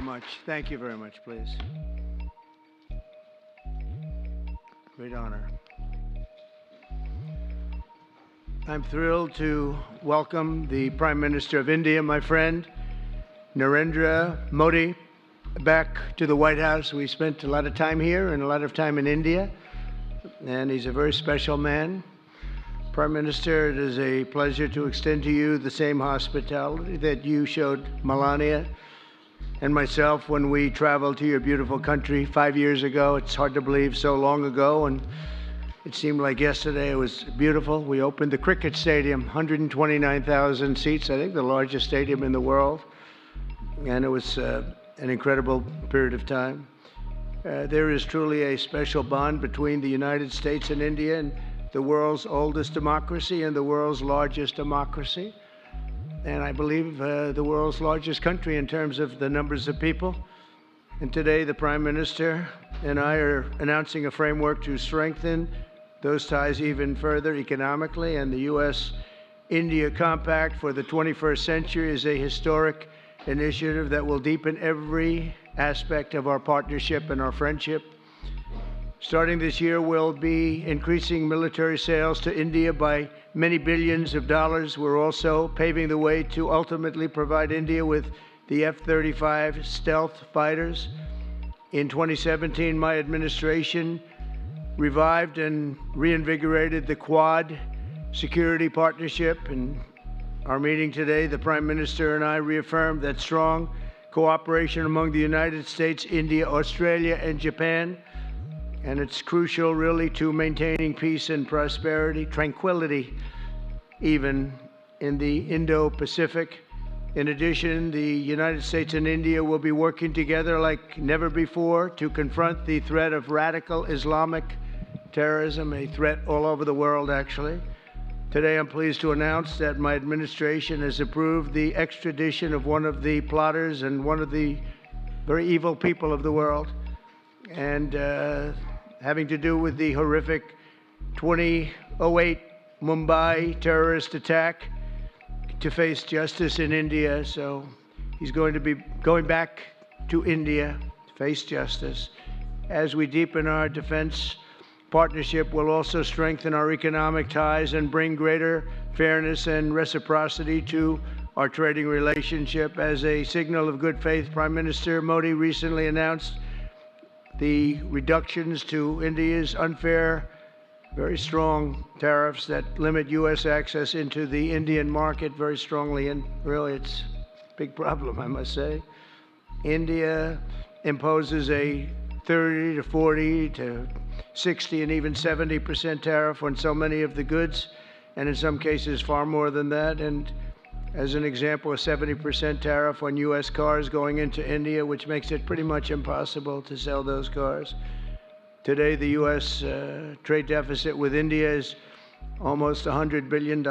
much. Thank you very much, please. Great honor. I'm thrilled to welcome the Prime Minister of India, my friend, Narendra Modi, back to the White House. We spent a lot of time here and a lot of time in India, and he's a very special man. Prime Minister, it is a pleasure to extend to you the same hospitality that you showed Melania and myself when we traveled to your beautiful country 5 years ago. It's hard to believe, so long ago, and it seemed like yesterday. It was beautiful. We opened the cricket stadium, 129,000 seats, I think the largest stadium in the world, and it was an incredible period of time. There is truly a special bond between the United States and India, and the world's oldest democracy and the world's largest democracy, and I believe the world's largest country in terms of the numbers of people. And today the Prime Minister and I are announcing a framework to strengthen those ties even further economically, and the U.S.-India Compact for the 21st century is a historic initiative that will deepen every aspect of our partnership and our friendship. Starting this year, we'll be increasing military sales to India by many billions of dollars. We're also paving the way to ultimately provide India with the F-35 stealth fighters. In 2017, my administration revived and reinvigorated the Quad security partnership. In our meeting today, the Prime Minister and I reaffirmed that strong cooperation among the United States, India, Australia, and Japan. And it's crucial, really, to maintaining peace and prosperity, tranquility, even in the Indo-Pacific. In addition, the United States and India will be working together like never before to confront the threat of radical Islamic terrorism, a threat all over the world, actually. Today, I'm pleased to announce that my administration has approved the extradition of one of the plotters and one of the very evil people of the world, and having to do with the horrific 2008 Mumbai terrorist attack, to face justice in India. So he's going to be going back to India to face justice. As we deepen our defense partnership, we'll also strengthen our economic ties and bring greater fairness and reciprocity to our trading relationship. As a signal of good faith, Prime Minister Modi recently announced the reductions to India's unfair, very strong tariffs that limit U.S. access into the Indian market very strongly, and really it's a big problem, I must say. India imposes a 30 to 40 to 60 and even 70% tariff on so many of the goods, and in some cases far more than that. And as an example, a 70% tariff on U.S. cars going into India, which makes it pretty much impossible to sell those cars. Today, the U.S. trade deficit with India is almost $100 billion,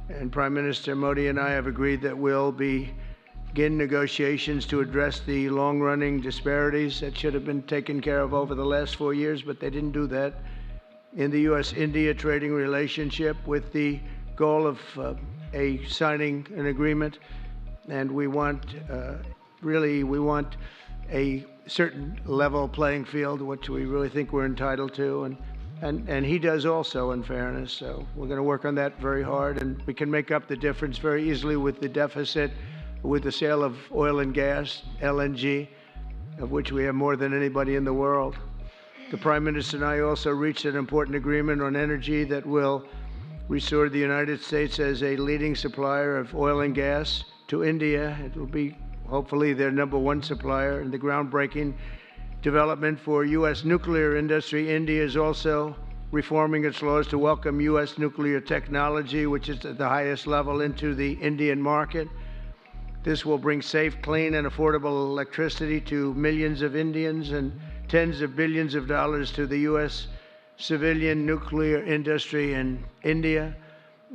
and Prime Minister Modi and I have agreed that we'll begin negotiations to address the long-running disparities that should have been taken care of over the last 4 years, but they didn't do that, in the U.S.-India trading relationship, with the goal of signing an agreement. And we want, we want a certain level playing field, which we really think we're entitled to, and he does also, in fairness. So we're going to work on that very hard, and we can make up the difference very easily with the deficit, with the sale of oil and gas, LNG, of which we have more than anybody in the world. The Prime Minister and I also reached an important agreement on energy that will restore the United States as a leading supplier of oil and gas to India. It will be hopefully their #1 supplier. In the groundbreaking development for U.S. nuclear industry, India is also reforming its laws to welcome U.S. nuclear technology, which is at the highest level, into the Indian market. This will bring safe, clean, and affordable electricity to millions of Indians and tens of billions of dollars to the U.S. civilian nuclear industry in India.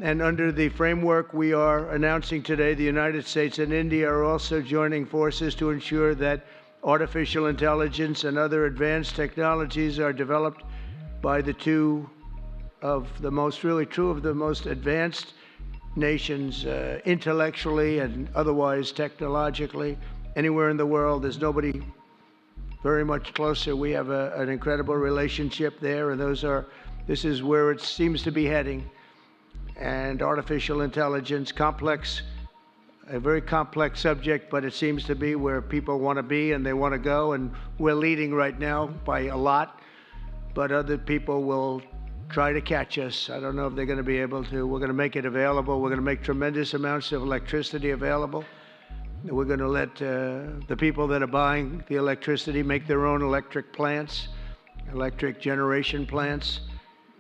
And under the framework we are announcing today, the United States and India are also joining forces to ensure that artificial intelligence and other advanced technologies are developed by two of the most advanced nations, intellectually and otherwise technologically, anywhere in the world. There's nobody very much closer. We have an incredible relationship there, and this is where it seems to be heading. And artificial intelligence, a very complex subject, but it seems to be where people want to be and they want to go, and we're leading right now by a lot, but other people will try to catch us. I don't know if they're going to be able to. We're going to make it available. We're going to make tremendous amounts of electricity available. We're going to let the people that are buying the electricity make their own electric plants, electric generation plants.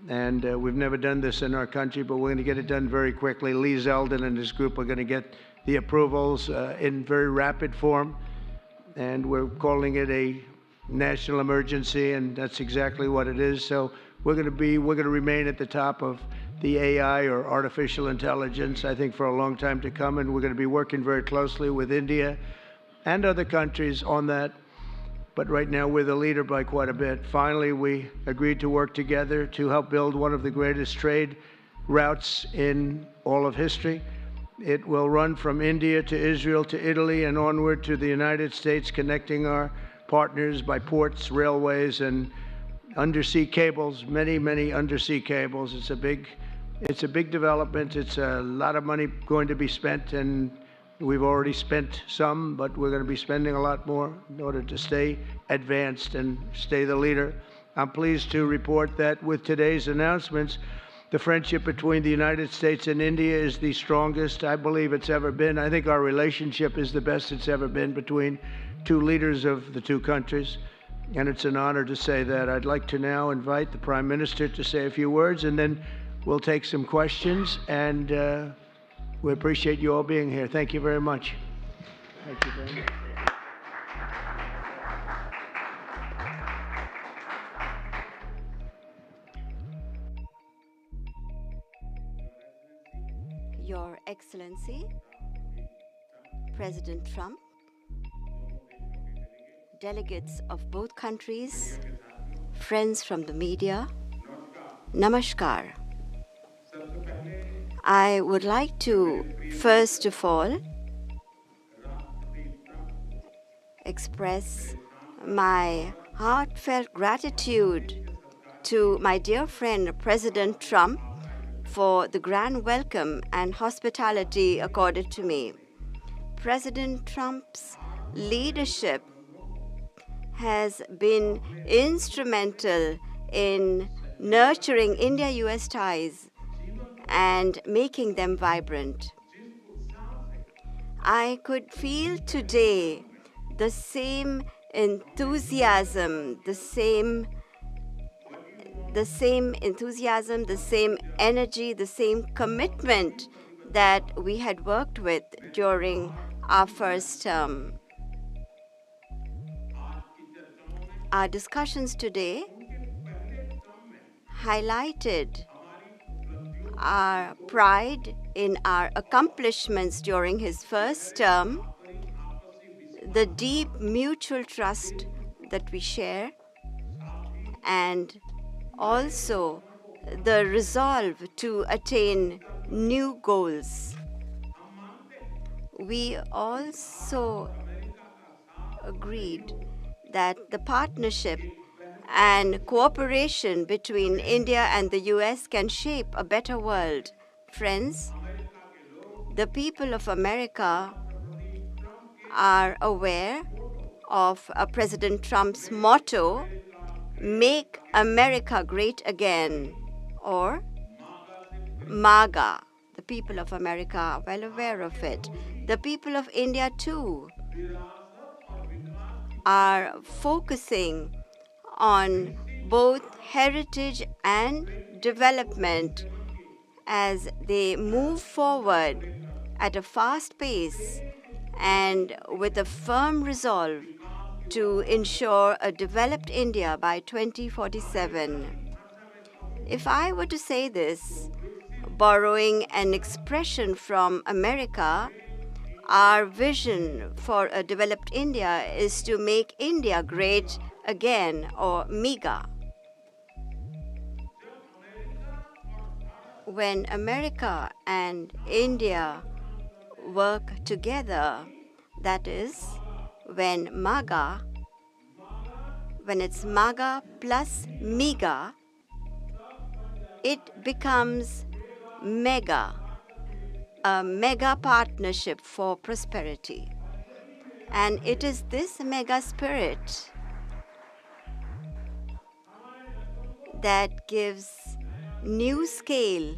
And we've never done this in our country, but we're going to get it done very quickly. Lee Zeldin and his group are going to get the approvals in very rapid form. And we're calling it a national emergency, and that's exactly what it is. So we're going to remain at the top of the AI, or artificial intelligence, I think, for a long time to come, and we're going to be working very closely with India and other countries on that. But right now, we're the leader by quite a bit. Finally, we agreed to work together to help build one of the greatest trade routes in all of history. It will run from India to Israel to Italy and onward to the United States, connecting our partners by ports, railways, and undersea cables, many, many undersea cables. It's a big development. It's a lot of money going to be spent, and we've already spent some, but we're going to be spending a lot more in order to stay advanced and stay the leader. I'm pleased to report that with today's announcements, the friendship between the United States and India is the strongest I believe it's ever been. I think our relationship is the best it's ever been between two leaders of the two countries. And it's an honor to say that. I'd like to now invite the Prime Minister to say a few words, and then we'll take some questions. And we appreciate you all being here. Thank you very much. Thank you very much. Your Excellency, President Trump, delegates of both countries, friends from the media, Namaskar. I would like to, first of all, express my heartfelt gratitude to my dear friend, President Trump, for the grand welcome and hospitality accorded to me. President Trump's leadership has been instrumental in nurturing India-US ties and making them vibrant. I could feel today the same enthusiasm, the same enthusiasm, the same energy, the same commitment that we had worked with during our first term. Our discussions today highlighted our pride in our accomplishments during his first term, the deep mutual trust that we share, and also the resolve to attain new goals. We also agreed that the partnership and cooperation between India and the US can shape a better world. Friends, the people of America are aware of President Trump's motto, "Make America Great Again," or MAGA. The people of America are well aware of it. The people of India, too, are focusing on both heritage and development as they move forward at a fast pace and with a firm resolve to ensure a developed India by 2047. If I were to say this, borrowing an expression from America, our vision for a developed India is to make India great again, or MEGA. When America and India work together, that is, when it's MAGA plus MEGA, it becomes MEGA, a mega partnership for prosperity. And it is this mega spirit that gives new scale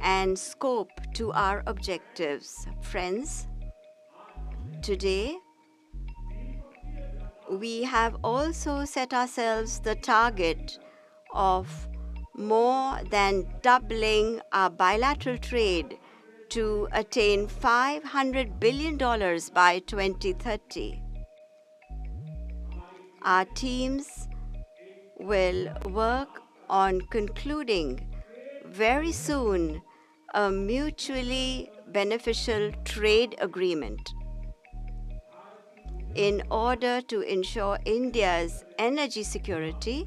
and scope to our objectives. Friends, today we have also set ourselves the target of more than doubling our bilateral trade to attain $500 billion by 2030. Our teams will work on concluding very soon a mutually beneficial trade agreement in order to ensure India's energy security.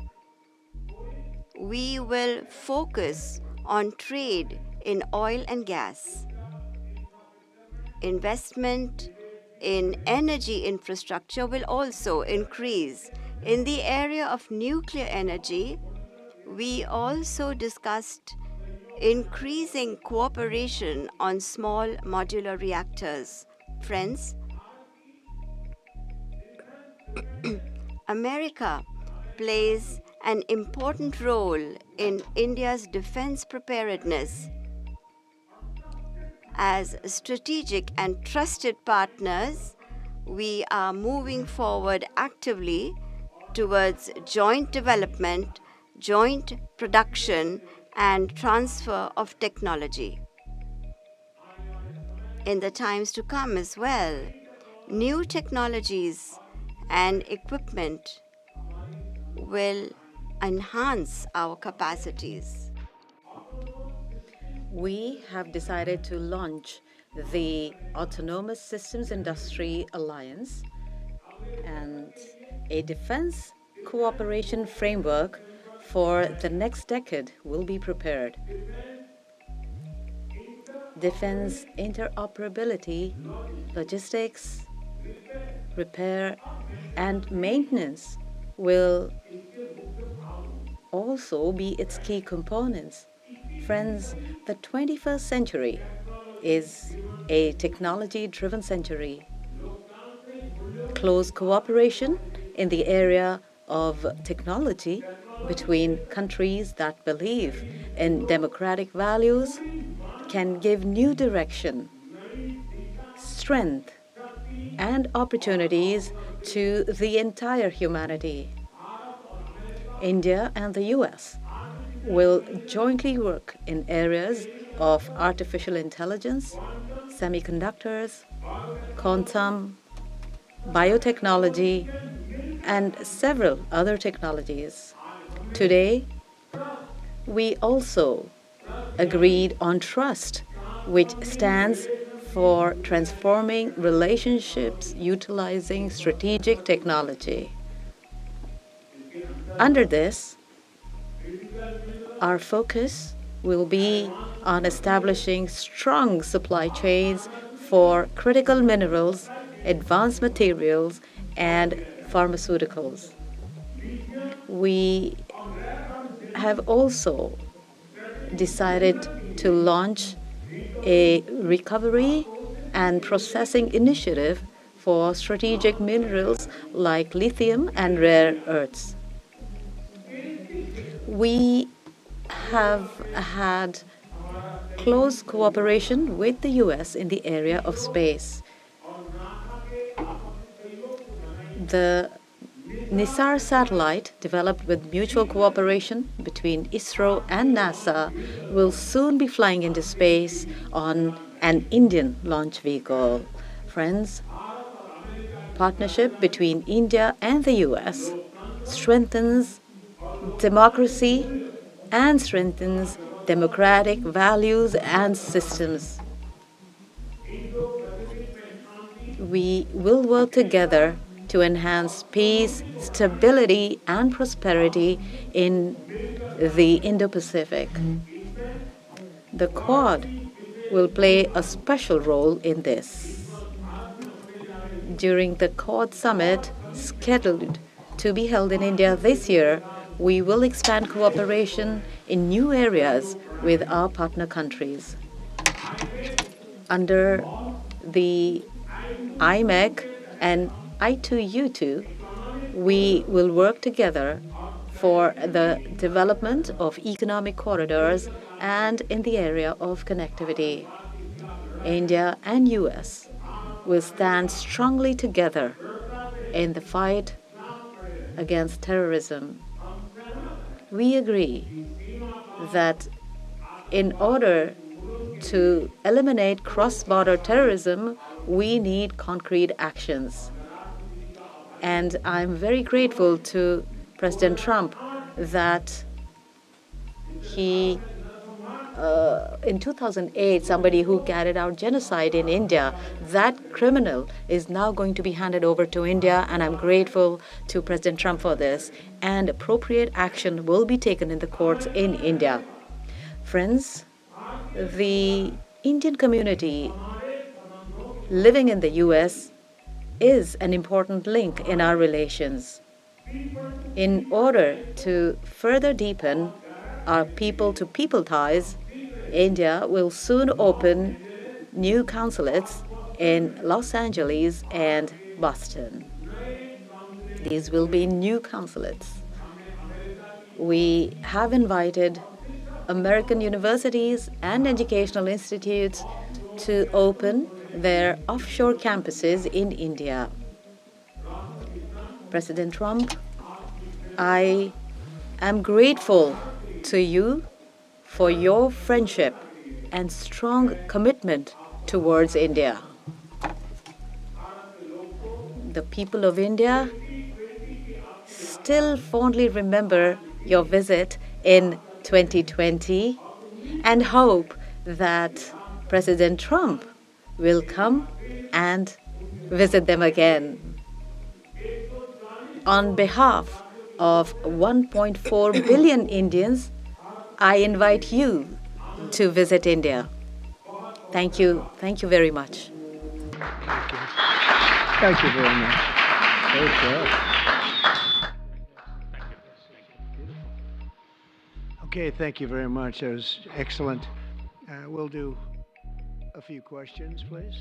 We will focus on trade in oil and gas. Investment in energy infrastructure will also increase. In the area of nuclear energy, we also discussed increasing cooperation on small modular reactors. Friends, America plays an important role in India's defense preparedness. As strategic and trusted partners, we are moving forward actively towards joint development, joint production, and transfer of technology. In the times to come as well, new technologies and equipment will enhance our capacities. We have decided to launch the Autonomous Systems Industry Alliance, and a defense cooperation framework for the next decade will be prepared. Defense interoperability, logistics, repair, and maintenance will also be its key components. Friends, the 21st century is a technology-driven century. Close cooperation in the area of technology between countries that believe in democratic values can give new direction, strength, and opportunities to the entire humanity. India and the US will jointly work in areas of artificial intelligence, semiconductors, quantum, biotechnology, and several other technologies. Today, we also agreed on trust, which stands for transforming relationships utilizing strategic technology. Under this, our focus will be on establishing strong supply chains for critical minerals, advanced materials, and pharmaceuticals. We have also decided to launch a recovery and processing initiative for strategic minerals like lithium and rare earths. We have had close cooperation with the US in the area of space. The Nisar satellite, developed with mutual cooperation between ISRO and NASA, will soon be flying into space on an Indian launch vehicle. Friends, partnership between India and the US strengthens democracy and strengthens democratic values and systems. We will work together to enhance peace, stability, and prosperity in the Indo-Pacific. The Quad will play a special role in this. during the Quad Summit scheduled to be held in India this year, we will expand cooperation in new areas with our partner countries. Under the IMEC and I2U2, we will work together for the development of economic corridors and in the area of connectivity. India and US will stand strongly together in the fight against terrorism. We agree that in order to eliminate cross-border terrorism, we need concrete actions. And I'm very grateful to President Trump that he, in 2008, somebody who carried out genocide in India, that criminal is now going to be handed over to India, and I'm grateful to President Trump for this. And appropriate action will be taken in the courts in India. Friends, the Indian community living in the US is an important link in our relations. In order to further deepen our people-to-people ties, India will soon open new consulates in Los Angeles and Boston. These will be new consulates. We have invited American universities and educational institutes to open their offshore campuses in India. President Trump, I am grateful to you for your friendship and strong commitment towards India. The people of India still fondly remember your visit in 2020 and hope that President Trump will come and visit them again. On behalf of 1.4 billion Indians, I invite you to visit India. Thank you. Thank you very much. Thank you. Thank you very much. Okay, thank you very much. That was excellent. We'll do a few questions, please.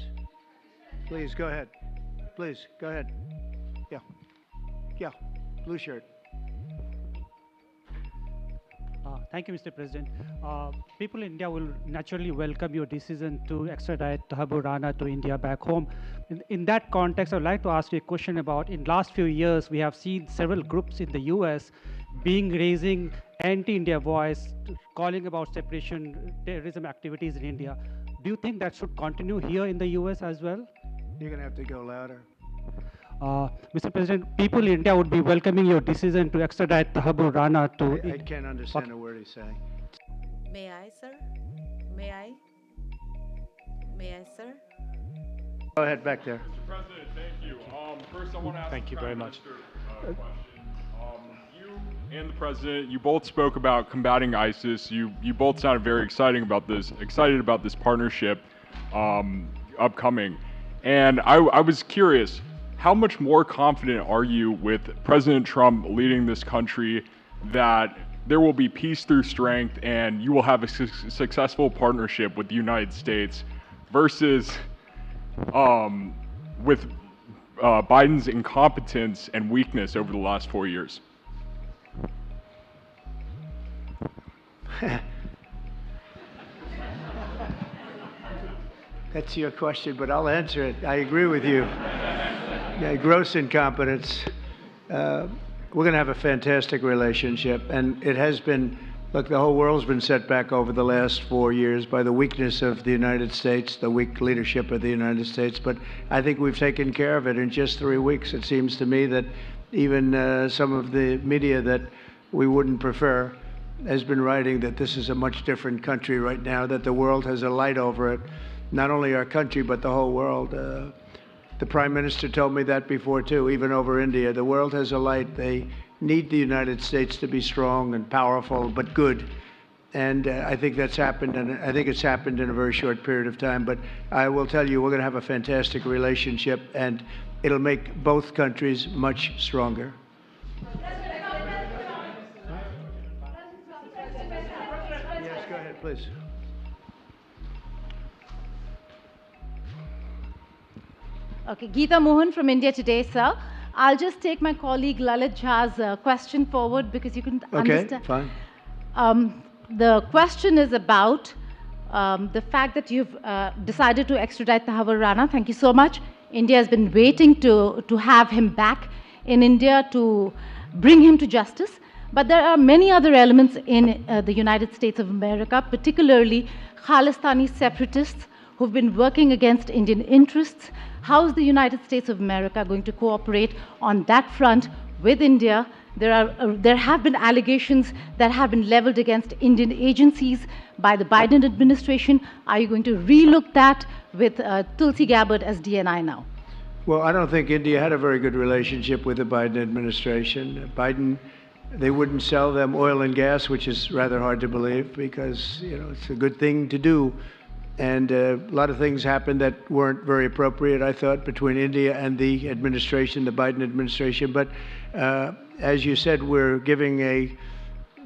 Please, go ahead. Please, go ahead. Yeah. Yeah, blue shirt. Thank you, Mr. President. People in India will naturally welcome your decision to extradite Thakur Rana to India back home. In that context, I would like to ask you a question about, in last few years, we have seen several groups in the US raising anti-India voice, calling about separation, terrorism activities in India. Do you think that should continue here in the US as well? You're going to have to go louder. Mr. President, people in India would be welcoming your decision to extradite Thakur Rana to... I can't understand a word he's saying. May I, sir? May I? May I, sir? Go ahead, back there. Mr. President, thank you. First, I want to ask Thank you very much. a question. You and the President, you both spoke about combating ISIS. You both sounded very excited about this partnership upcoming. And I was curious, how much more confident are you with President Trump leading this country that there will be peace through strength and you will have a successful partnership with the United States versus with Biden's incompetence and weakness over the last 4 years? That's your question, but I'll answer it. I agree with you. Yeah, gross incompetence. We're going to have a fantastic relationship, and it has been. Look, the whole world's been set back over the last 4 years by the weakness of the United States, the weak leadership of the United States. But I think we've taken care of it in just 3 weeks. It seems to me that even some of the media that we wouldn't prefer has been writing that this is a much different country right now, that the world has a light over it. Not only our country, but the whole world. The Prime Minister told me that before, too, even over India. The world has a light. They need the United States to be strong and powerful, but good. And I think that's happened, and I think it's happened in a very short period of time. But I will tell you, we're going to have a fantastic relationship, and it'll make both countries much stronger. Yes, go ahead, please. Okay, Geeta Mohan from India Today, sir. I'll just take my colleague Lalit Jha's question forward because you can understand. Okay, fine. The question is about the fact that you've decided to extradite Thakur Rana. Thank you so much. India has been waiting to have him back in India to bring him to justice. But there are many other elements in the United States of America, particularly Khalistani separatists who've been working against Indian interests. How is the United States of America going to cooperate on that front with India? There have been allegations that have been leveled against Indian agencies by the Biden administration. Are you going to relook that with Tulsi Gabbard as DNI now? Well, I don't think India had a very good relationship with the Biden administration. They wouldn't sell them oil and gas, which is rather hard to believe because, it's a good thing to do. And a lot of things happened that weren't very appropriate, I thought, between India and the administration, the Biden administration. But as you said, we're giving a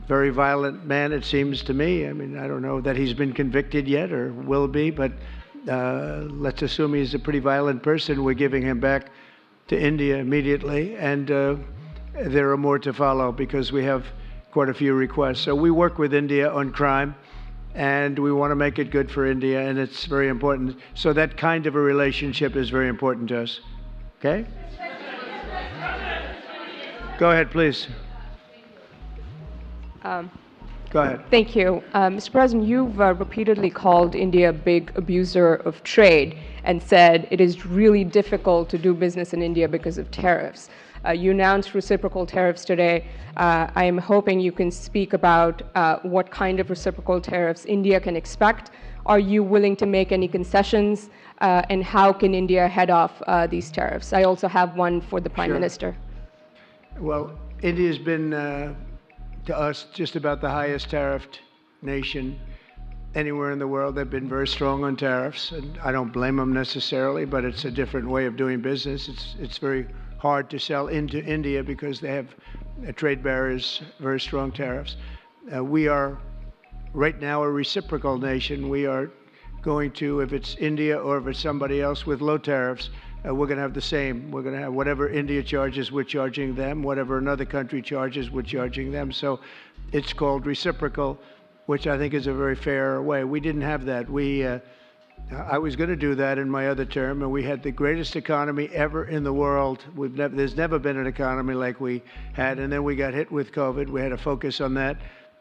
very violent man, it seems to me. I mean, I don't know that he's been convicted yet or will be, but let's assume he's a pretty violent person. We're giving him back to India immediately. And there are more to follow because we have quite a few requests. So we work with India on crime. And we want to make it good for India, and it's very important. So that kind of a relationship is very important to us. Okay? Go ahead, please. Go ahead. Thank you. Mr. President, you've repeatedly called India a big abuser of trade and said it is really difficult to do business in India because of tariffs. You announced reciprocal tariffs today. I am hoping you can speak about what kind of reciprocal tariffs India can expect. Are you willing to make any concessions? And how can India head off these tariffs? I also have one for the Prime Minister. Well, India's been, to us, just about the highest tariffed nation anywhere in the world. They've been very strong on tariffs, and I don't blame them necessarily, but it's a different way of doing business. It's very hard to sell into India because they have trade barriers, very strong tariffs. We are right now a reciprocal nation. We are going to, if it's India or if it's somebody else with low tariffs, we're going to have the same. We're going to have whatever India charges, we're charging them. Whatever another country charges, we're charging them. So it's called reciprocal, which I think is a very fair way. We didn't have that. I was going to do that in my other term, and we had the greatest economy ever in the world. There's never been an economy like we had, and then we got hit with COVID. We had to focus on that,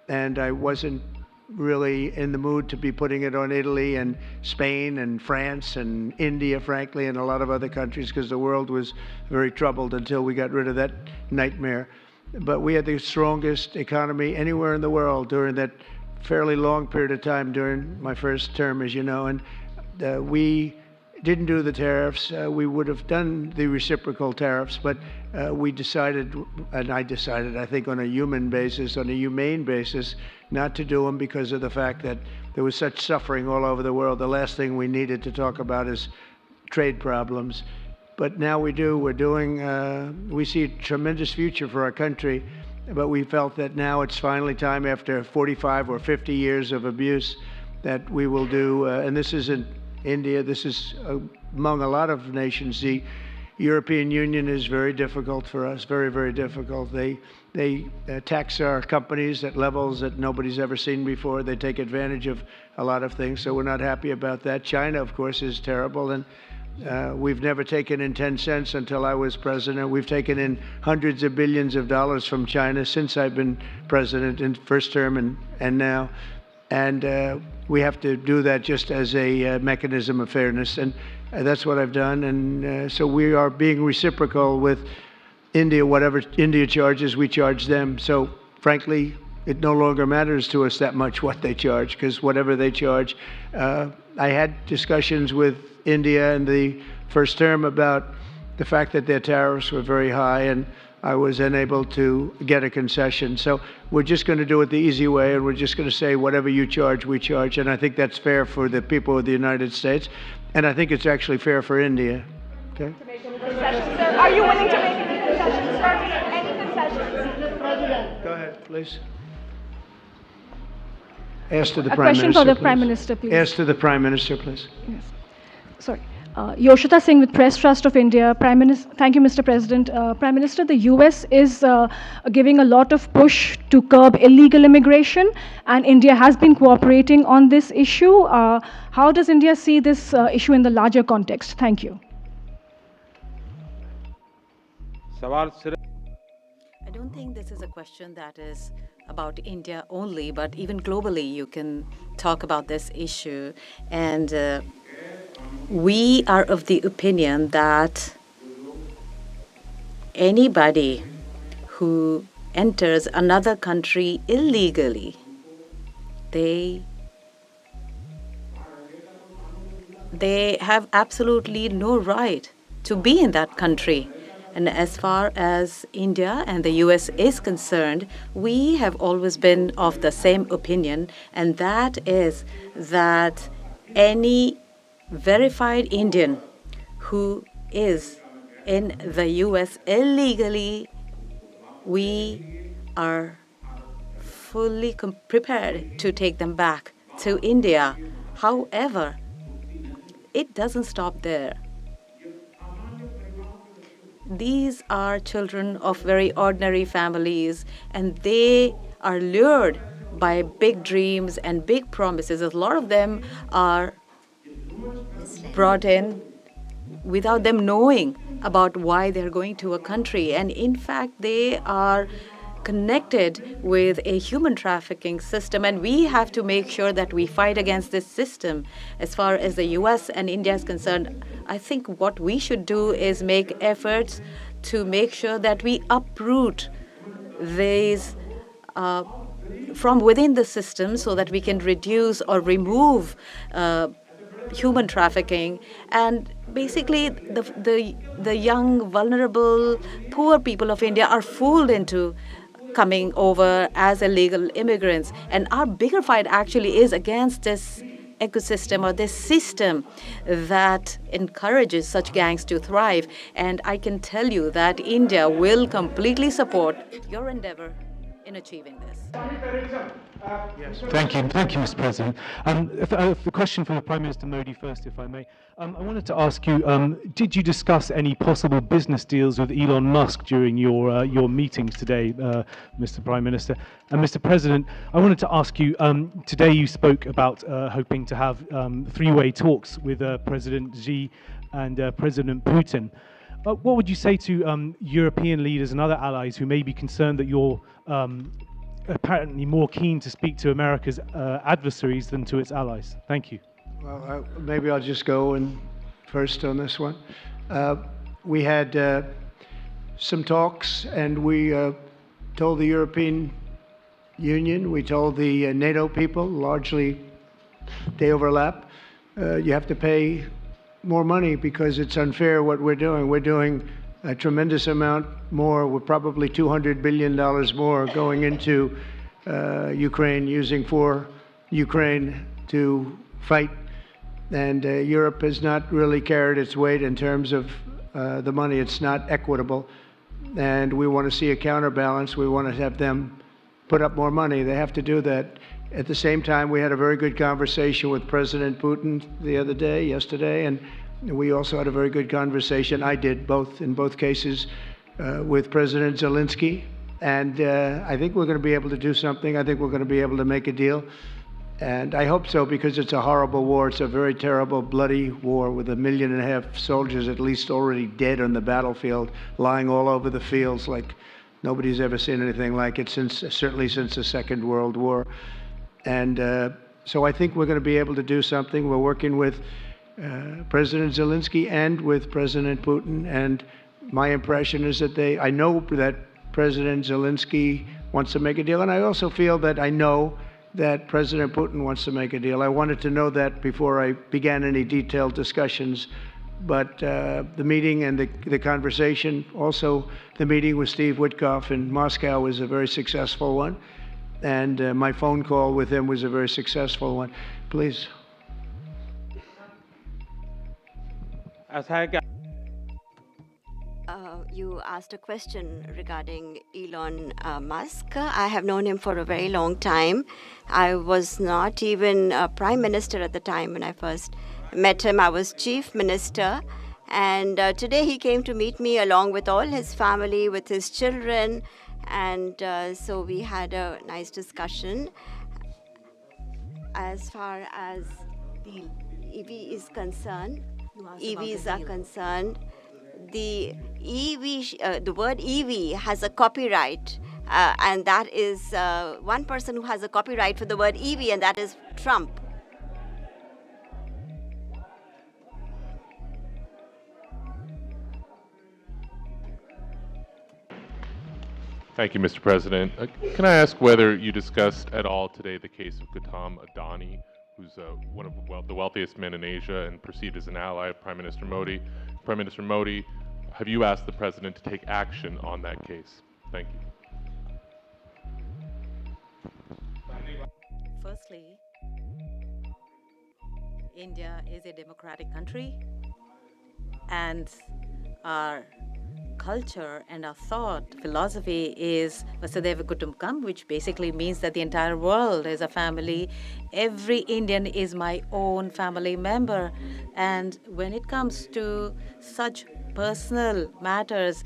and I wasn't really in the mood to be putting it on Italy and Spain and France and India, frankly, and a lot of other countries because the world was very troubled until we got rid of that nightmare. But we had the strongest economy anywhere in the world during that fairly long period of time during my first term, as you know, and we didn't do the tariffs. We would have done the reciprocal tariffs, but we decided, and I decided, I think on a human basis, on a humane basis, not to do them because of the fact that there was such suffering all over the world. The last thing we needed to talk about is trade problems. But now we do. We're doing, we see a tremendous future for our country, but we felt that now it's finally time after 45 or 50 years of abuse that we will do, and this isn't India, this is among a lot of nations. The European Union is very difficult for us, very, very difficult. They tax our companies at levels that nobody's ever seen before. They take advantage of a lot of things, so we're not happy about that. China, of course, is terrible, and we've never taken in 10 cents until I was president. We've taken in hundreds of billions of dollars from China since I've been president in first term and now. And we have to do that just as a mechanism of fairness. And that's what I've done. And so we are being reciprocal with India. Whatever India charges, we charge them. So frankly, it no longer matters to us that much what they charge, because whatever they charge, I had discussions with India in the first term about the fact that their tariffs were very high, and I was unable to get a concession. So we're just going to do it the easy way, and we're just going to say whatever you charge, we charge. And I think that's fair for the people of the United States, and I think it's actually fair for India. Okay? concessions, sir? Are you willing to make any concessions, sir? Any concessions? Go ahead, please. Ask to the A Prime question Minister, for the please. Prime Minister, please. Ask to the Prime Minister, please. Yes. Sorry. Yoshita Singh with Press Trust of India. Prime Minister, thank you, Mr. President. Prime Minister, the US is giving a lot of push to curb illegal immigration, and India has been cooperating on this issue. How does India see this issue in the larger context? Thank you. I don't think this is a question that is about India only, but even globally you can talk about this issue. And we are of the opinion that anybody who enters another country illegally, they have absolutely no right to be in that country. And as far as India and the US is concerned, we have always been of the same opinion, and that is that any verified Indian who is in the US illegally, we are fully prepared to take them back to India. However, it doesn't stop there. These are children of very ordinary families, and they are lured by big dreams and big promises. A lot of them are brought in without them knowing about why they're going to a country. And in fact, they are connected with a human trafficking system, and we have to make sure that we fight against this system. As far as the US and India is concerned, I think what we should do is make efforts to make sure that we uproot these from within the system so that we can reduce or remove human trafficking. And basically, the young, vulnerable, poor people of India are fooled into coming over as illegal immigrants. And our bigger fight actually is against this ecosystem or this system that encourages such gangs to thrive. And I can tell you that India will completely support your endeavor in achieving this. Thank you, Mr. President. A question for the Prime Minister Modi first, if I may. I wanted to ask you, did you discuss any possible business deals with Elon Musk during your meetings today, Mr. Prime Minister? And Mr. President, I wanted to ask you, today you spoke about hoping to have three-way talks with President Xi and President Putin. What would you say to European leaders and other allies who may be concerned that you're apparently more keen to speak to America's adversaries than to its allies? Thank you. Well, maybe I'll just go in first on this one. We had some talks, and we told the European Union, we told the NATO people, largely they overlap, you have to pay more money because it's unfair what we're doing. We're doing a tremendous amount more. We're probably $200 billion more going into Ukraine, using for Ukraine to fight. And Europe has not really carried its weight in terms of the money. It's not equitable. And we want to see a counterbalance. We want to have them put up more money. They have to do that. At the same time, we had a very good conversation with President Putin yesterday, and we also had a very good conversation. I did in both cases with President Zelensky, and I think we're going to be able to do something. I think we're going to be able to make a deal, and I hope so, because it's a horrible war. It's a very terrible, bloody war with 1.5 million soldiers at least already dead on the battlefield, lying all over the fields like nobody's ever seen anything like it certainly since the Second World War. And so I think we're going to be able to do something. We're working with President Zelensky and with President Putin, and my impression is that I know that President Zelensky wants to make a deal, and I also feel that I know that President Putin wants to make a deal. I wanted to know that before I began any detailed discussions, but the meeting and the conversation, also the meeting with Steve Witkoff in Moscow, was a very successful one. And my phone call with him was a very successful one. Please. You asked a question regarding Elon Musk. I have known him for a very long time. I was not even a prime minister at the time when I first met him. I was chief minister. And today he came to meet me along with all his family, with his children. And so we had a nice discussion. As far as the EV is concerned, EVs are concerned, the the word EV has a copyright, and that is one person who has a copyright for the word EV, and that is Trump. Thank you, Mr. President. Can I ask whether you discussed at all today the case of Gautam Adani, who's one of the wealthiest men in Asia and perceived as an ally of Prime Minister Modi? Prime Minister Modi, have you asked the President to take action on that case? Thank you. Firstly, India is a democratic country, and our culture and our thought philosophy is Vasudhaiva Kutumbakam, which basically means that the entire world is a family. Every Indian is my own family member. And when it comes to such personal matters,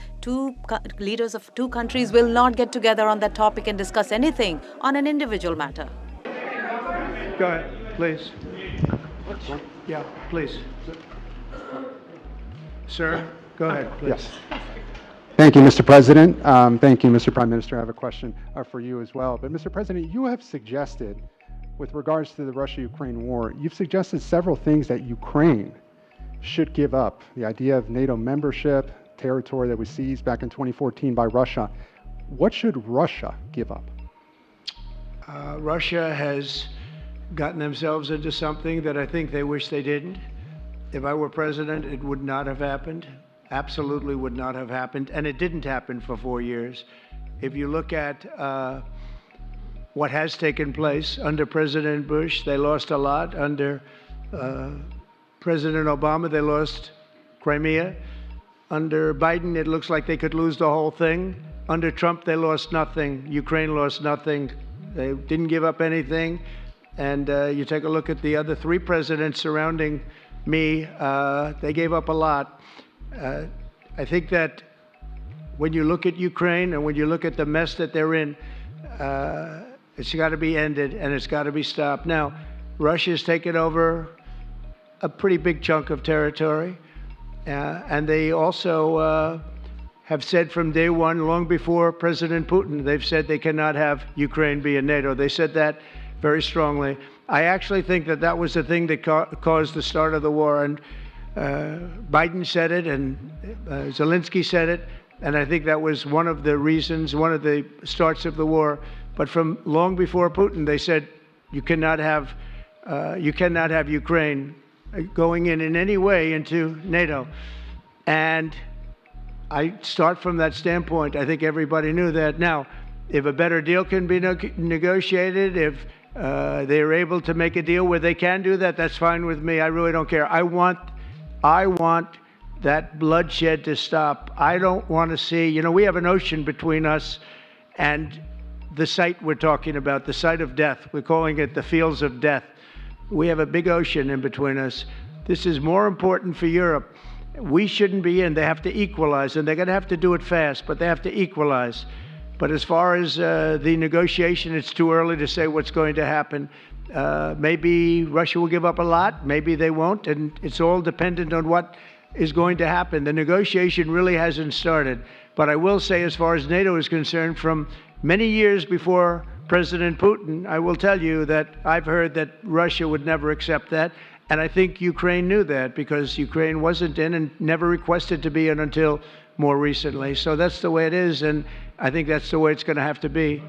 leaders of two countries will not get together on that topic and discuss anything on an individual matter. Go ahead, please. Yeah, please. Sir, go ahead, please. Yes. Thank you, Mr. President. Thank you, Mr. Prime Minister. I have a question for you as well. But, Mr. President, you have suggested, with regards to the Russia-Ukraine war, you've suggested several things that Ukraine should give up. The idea of NATO membership, territory that was seized back in 2014 by Russia. What should Russia give up? Russia has gotten themselves into something that I think they wish they didn't. If I were president, it would not have happened. Absolutely would not have happened. And it didn't happen for 4 years. If you look at what has taken place under President Bush, they lost a lot. Under President Obama, they lost Crimea. Under Biden, it looks like they could lose the whole thing. Under Trump, they lost nothing. Ukraine lost nothing. They didn't give up anything. And you take a look at the other three presidents surrounding me, they gave up a lot. I think that when you look at Ukraine and when you look at the mess that they're in, it's got to be ended and it's got to be stopped. Now, Russia's taken over a pretty big chunk of territory, and they also have said from day one, long before President Putin, they've said they cannot have Ukraine be in NATO. They said that very strongly. I actually think that that was the thing that caused the start of the war, and Biden said it, and Zelensky said it, and I think that was one of the reasons, one of the starts of the war. But from long before Putin, they said you cannot have Ukraine going in any way into NATO. And I start from that standpoint. I think everybody knew that. Now, if a better deal can be negotiated, if they are able to make a deal where they can do that, that's fine with me. I really don't care. I want that bloodshed to stop. I don't want to see, we have an ocean between us and the site we're talking about, the site of death. We're calling it the fields of death. We have a big ocean in between us. This is more important for Europe. We shouldn't be in. They have to equalize, and they're going to have to do it fast, but they have to equalize. But as far as the negotiation, it's too early to say what's going to happen. Maybe Russia will give up a lot. Maybe they won't. And it's all dependent on what is going to happen. The negotiation really hasn't started. But I will say, as far as NATO is concerned, from many years before President Putin, I will tell you that I've heard that Russia would never accept that. And I think Ukraine knew that, because Ukraine wasn't in and never requested to be in until more recently. So that's the way it is, and I think that's the way it's going to have to be.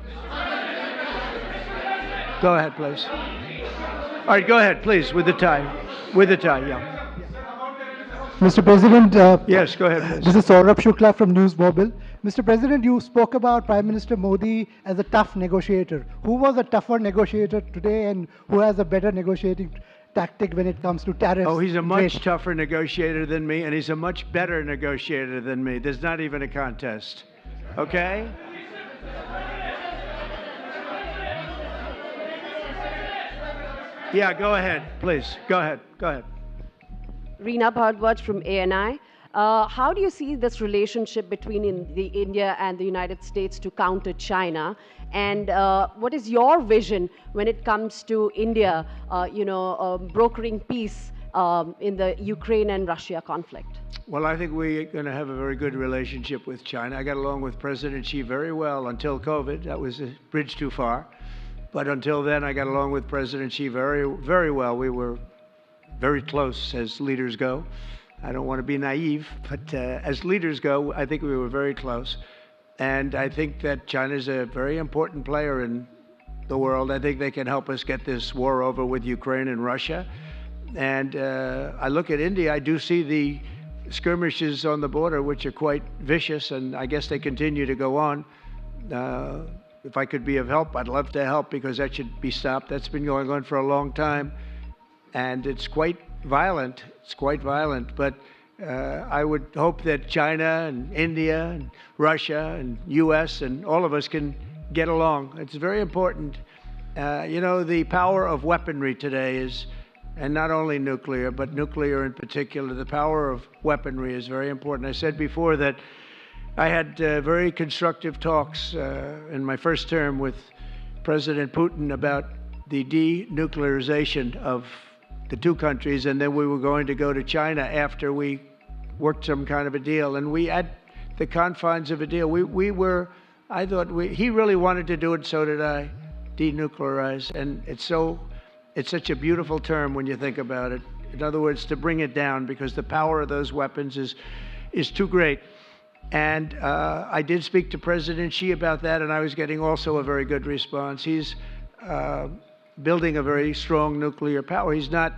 Go ahead, please. All right, go ahead, please, with the tie. With the tie, yeah. Mr. President. Yes, go ahead, please. This is Saurabh Shukla from News Mobile. Mr. President, you spoke about Prime Minister Modi as a tough negotiator. Who was a tougher negotiator today, and who has a better negotiating tactic when it comes to tariffs. Oh, he's a and much trade. tougher negotiator than me, and he's a much better negotiator than me. There's not even a contest. Okay? Yeah, go ahead, please. Go ahead. Go ahead. Reena Bhardwaj from ANI. How do you see this relationship between India and the United States to counter China? And what is your vision when it comes to India, brokering peace in the Ukraine and Russia conflict? Well, I think we're going to have a very good relationship with China. I got along with President Xi very well until COVID. That was a bridge too far. But until then, I got along with President Xi very, very well. We were very close as leaders go. I don't want to be naive, but as leaders go, I think we were very close. And I think that China is a very important player in the world. I think they can help us get this war over with Ukraine and Russia. And I look at India, I do see the skirmishes on the border, which are quite vicious, and I guess they continue to go on. If I could be of help, I'd love to help because that should be stopped. That's been going on for a long time. And it's quite violent. It's quite violent. But I would hope that China and India and Russia and U.S. and all of us can get along. It's very important. The power of weaponry today is, and not only nuclear, but nuclear in particular, the power of weaponry is very important. I said before that I had very constructive talks in my first term with President Putin about the denuclearization of the two countries, and then we were going to go to China after we worked some kind of a deal. And we, at the confines of a deal, he really wanted to do it, so did I, denuclearize. And it's such a beautiful term when you think about it. In other words, to bring it down, because the power of those weapons is too great. And I did speak to President Xi about that, and I was getting also a very good response. He's building a very strong nuclear power. He's not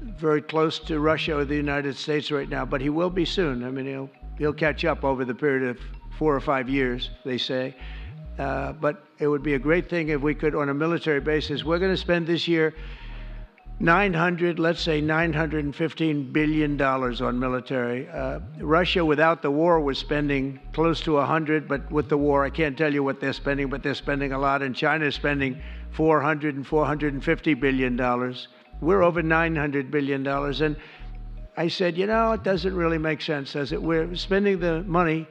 very close to Russia or the United States right now, but he will be soon. I mean, he'll catch up over the period of 4 or 5 years, they say. But it would be a great thing if we could, on a military basis. We're going to spend this year $915 billion on military. Russia, without the war, was spending close to 100, but with the war, I can't tell you what they're spending, but they're spending a lot. And China is spending $400 and $450 billion. We're over $900 billion. And I said, it doesn't really make sense, does it? We're spending the money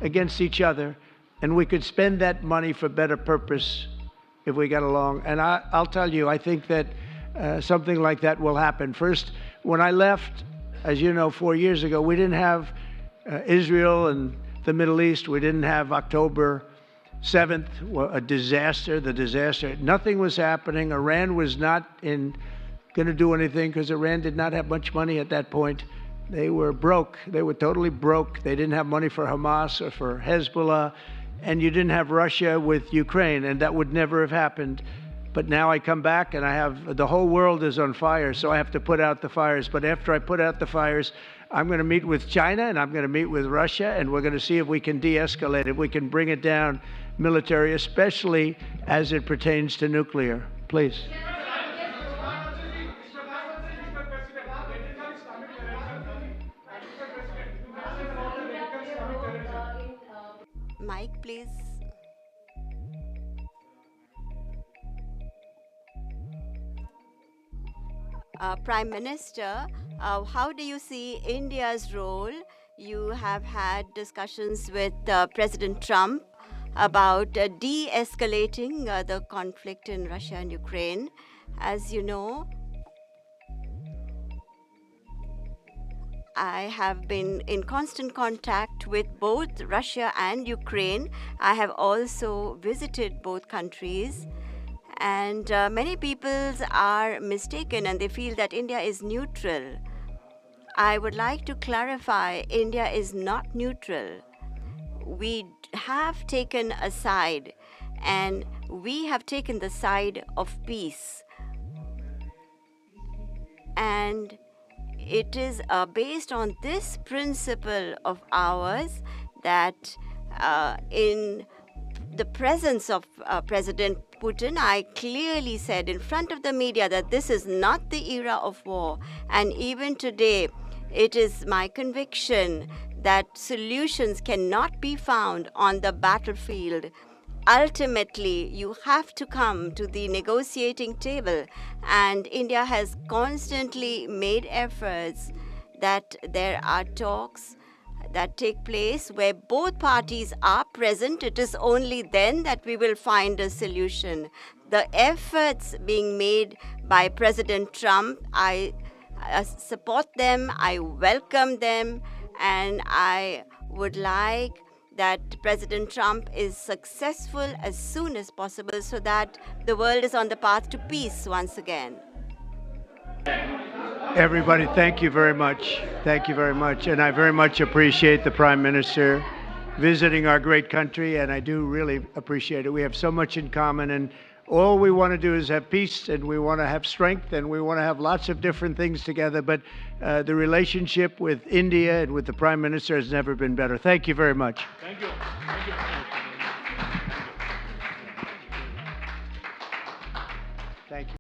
against each other, and we could spend that money for better purpose if we got along. And I'll tell you, I think that something like that will happen. First, when I left, as you know, 4 years ago, we didn't have Israel and the Middle East. We didn't have October 7th, a disaster, the disaster. Nothing was happening. Iran was not going to do anything because Iran did not have much money at that point. They were broke. They were totally broke. They didn't have money for Hamas or for Hezbollah. And you didn't have Russia with Ukraine, and that would never have happened. But now I come back and the whole world is on fire, so I have to put out the fires. But after I put out the fires, I'm going to meet with China and I'm going to meet with Russia, and we're going to see if we can de-escalate, if we can bring it down military, especially as it pertains to nuclear. Please. Mike, please. Prime Minister, how do you see India's role? You have had discussions with President Trump about de-escalating the conflict in Russia and Ukraine. As you know, I have been in constant contact with both Russia and Ukraine. I have also visited both countries. And many people are mistaken and they feel that India is neutral. I would like to clarify, India is not neutral. We have taken a side, and we have taken the side of peace. And it is based on this principle of ours that in the presence of President Putin, I clearly said in front of the media that this is not the era of war. And even today, it is my conviction that solutions cannot be found on the battlefield. Ultimately, you have to come to the negotiating table, and India has constantly made efforts that there are talks that take place where both parties are present. It is only then that we will find a solution. The efforts being made by President Trump, I support them, I welcome them, and I would like that President Trump is successful as soon as possible so that the world is on the path to peace once again. Everybody, thank you very much. Thank you very much. And I very much appreciate the Prime Minister visiting our great country, and I do really appreciate it. We have so much in common, and all we want to do is have peace, and we want to have strength, and we want to have lots of different things together. But the relationship with India and with the Prime Minister has never been better. Thank you very much. Thank you. Thank you. Thank you.